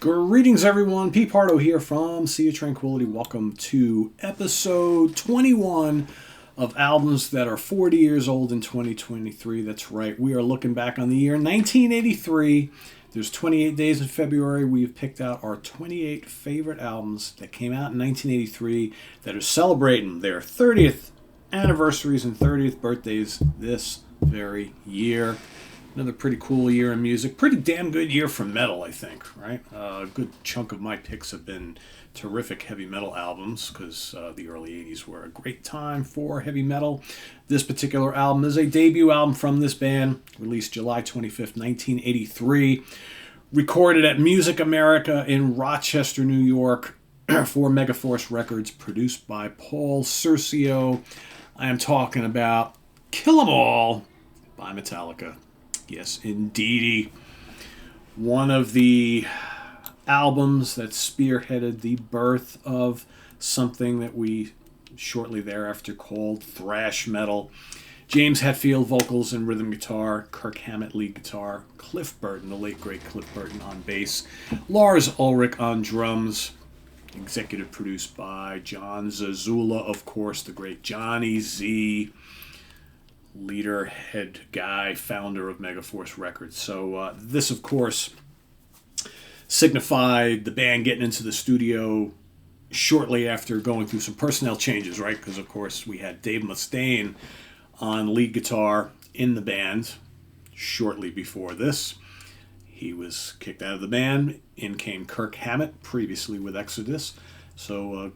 Greetings, everyone. Pete Pardo here from Sea of Tranquility. Welcome to episode 21 of albums that are 40 years old in 2023. That's right. We are looking back on the year 1983. There's 28 days in February. We've picked out our 28 favorite albums that came out in 1983 that are celebrating their 30th anniversaries and 30th birthdays this very year. Another pretty cool year in music. Pretty damn good year for metal, I think, right? A good chunk of my picks have been terrific heavy metal albums because the early 80s were a great time for heavy metal. This particular album is a debut album from this band, released July 25th, 1983. Recorded at Music America in Rochester, New York for Megaforce Records, produced by Paul Curcio. I am talking about Kill 'Em All by Metallica. Yes, indeedy. One of the albums that spearheaded the birth of something that we shortly thereafter called thrash metal. James Hetfield, vocals and rhythm guitar. Kirk Hammett, lead guitar. Cliff Burton, the late great Cliff Burton, on bass. Lars Ulrich on drums. Executive produced by John Zazula, of course, the great Johnny Z. Leader, head guy, founder of Megaforce Records. So this, of course, signified the band getting into the studio shortly after going through some personnel changes, right? Because, of course, we had Dave Mustaine on lead guitar in the band shortly before this. He was kicked out of the band. In came Kirk Hammett, previously with Exodus. So a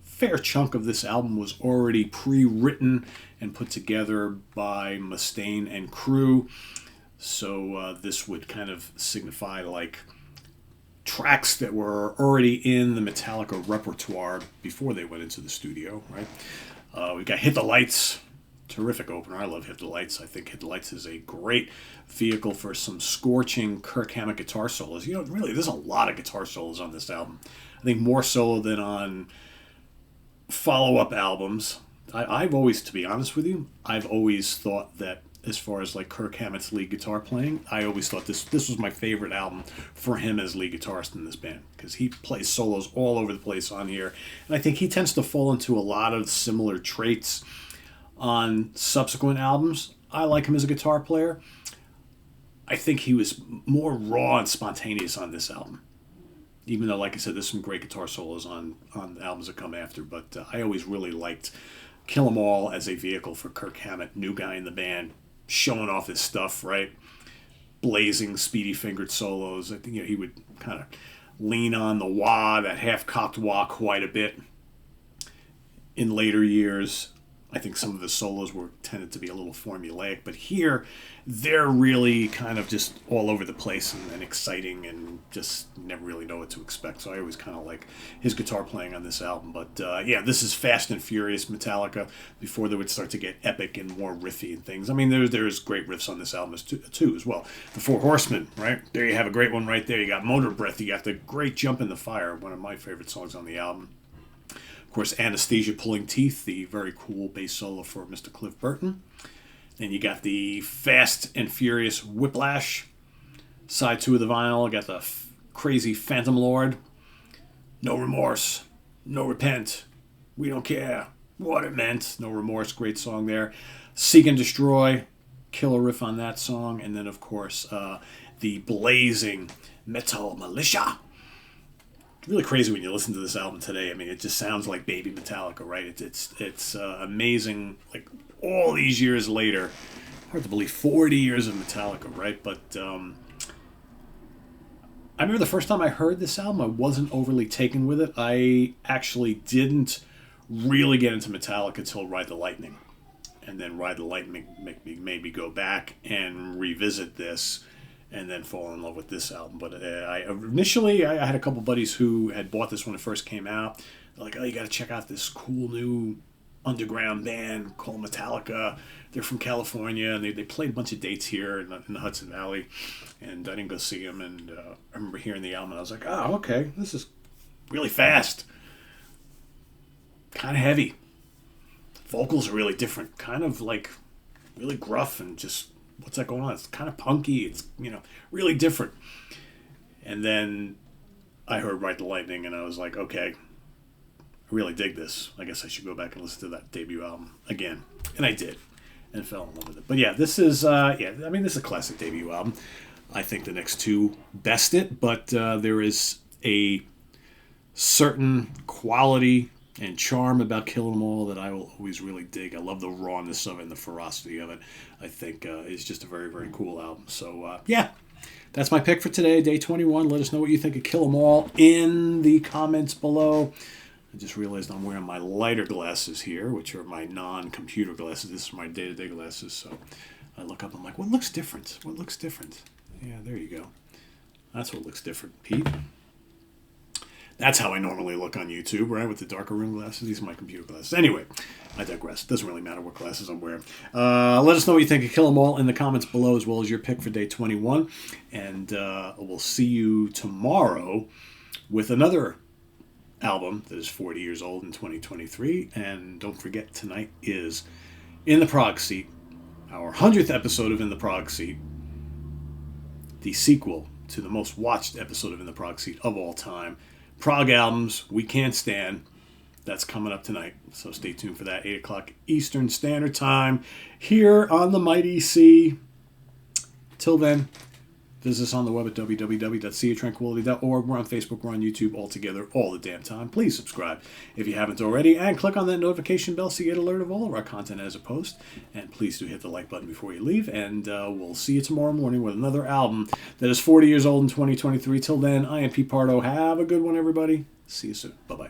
fair chunk of this album was already pre-written and put together by Mustaine and crew. So this would kind of signify like tracks that were already in the Metallica repertoire before they went into the studio, right? We got Hit the Lights, terrific opener. I love Hit the Lights. I think Hit the Lights is a great vehicle for some scorching Kirk Hammett guitar solos. You know, really, there's a lot of guitar solos on this album. I think more solo than on follow-up albums. I've always, to be honest with you, I've always thought that as far as like Kirk Hammett's lead guitar playing, I always thought this was my favorite album for him as lead guitarist in this band because he plays solos all over the place on here. And I think he tends to fall into a lot of similar traits on subsequent albums. I like him as a guitar player. I think he was more raw and spontaneous on this album. Even though, like I said, there's some great guitar solos on the albums that come after. But I always really liked Kill 'Em All as a vehicle for Kirk Hammett, new guy in the band, showing off his stuff, right? Blazing, speedy-fingered solos. I think he would kind of lean on the wah, that half-cocked wah, quite a bit in later years. I think some of the solos were tended to be a little formulaic, but here they're really kind of just all over the place and exciting and just never really know what to expect. So I always kind of like his guitar playing on this album. But yeah, this is Fast and Furious Metallica before they would start to get epic and more riffy and things. I mean, there's great riffs on this album too as well. The Four Horsemen, right? There you have a great one right there. You got Motor Breath. You got the great Jump in the Fire, one of my favorite songs on the album. Of course, Anesthesia Pulling Teeth, the very cool bass solo for Mr. Cliff Burton. Then you got the Fast and Furious Whiplash, side 2 of the vinyl. You got the crazy Phantom Lord, No Remorse, No Repent, We Don't Care What It Meant, No Remorse, great song there. Seek and Destroy, killer riff on that song. And then, of course, the blazing Metal Militia. Really crazy when you listen to this album today. I mean, it just sounds like baby Metallica, right? It's amazing. Like all these years later, hard to believe, 40 years of Metallica, right? But I remember the first time I heard this album, I wasn't overly taken with it. I actually didn't really get into Metallica until Ride the Lightning, and then Ride the Lightning made me go back and revisit this. And then fall in love with this album. But initially, I had a couple buddies who had bought this when it first came out. They're like, oh, you got to check out this cool new underground band called Metallica. They're from California, and they played a bunch of dates here in the Hudson Valley. And I didn't go see them, and I remember hearing the album, and I was like, oh, okay, this is really fast. Kind of heavy. Vocals are really different. Kind of like really gruff and just... what's that going on? It's kind of punky. It's, really different. And then I heard Ride the Lightning, and I was like, okay, I really dig this. I guess I should go back and listen to that debut album again. And I did, and fell in love with it. But yeah, this is, this is a classic debut album. I think the next two best it, but there is a certain quality and charm about Kill 'Em All that I will always really dig. I love the rawness of it and the ferocity of it. I think it's just a very, very cool album. So, that's my pick for today, day 21. Let us know what you think of Kill 'Em All in the comments below. I just realized I'm wearing my lighter glasses here, which are my non-computer glasses. This is my day-to-day glasses. So I look up, I'm like, what looks different? What looks different? Yeah, there you go. That's what looks different, Pete. That's how I normally look on YouTube, right? With the darker rim glasses. These are my computer glasses. Anyway, I digress. It doesn't really matter what glasses I'm wearing. Let us know what you think of Kill 'Em All in the comments below, as well as your pick for day 21. And we'll see you tomorrow with another album that is 40 years old in 2023. And don't forget, tonight is In the Prog Seat, our 100th episode of In the Prog Seat, the sequel to the most watched episode of In the Prog Seat of all time. Prog albums we can't stand. That's coming up tonight, so stay tuned for that. 8 o'clock Eastern Standard Time here on the Mighty C. Till then, visit us on the web at www.seatranquility.org. We're on Facebook, we're on YouTube, all together, all the damn time. Please subscribe if you haven't already, and click on that notification bell so you get alert of all of our content as a post. And please do hit the like button before you leave, and we'll see you tomorrow morning with another album that is 40 years old in 2023. Till then, I am Pete Pardo. Have a good one, everybody. See you soon. Bye-bye.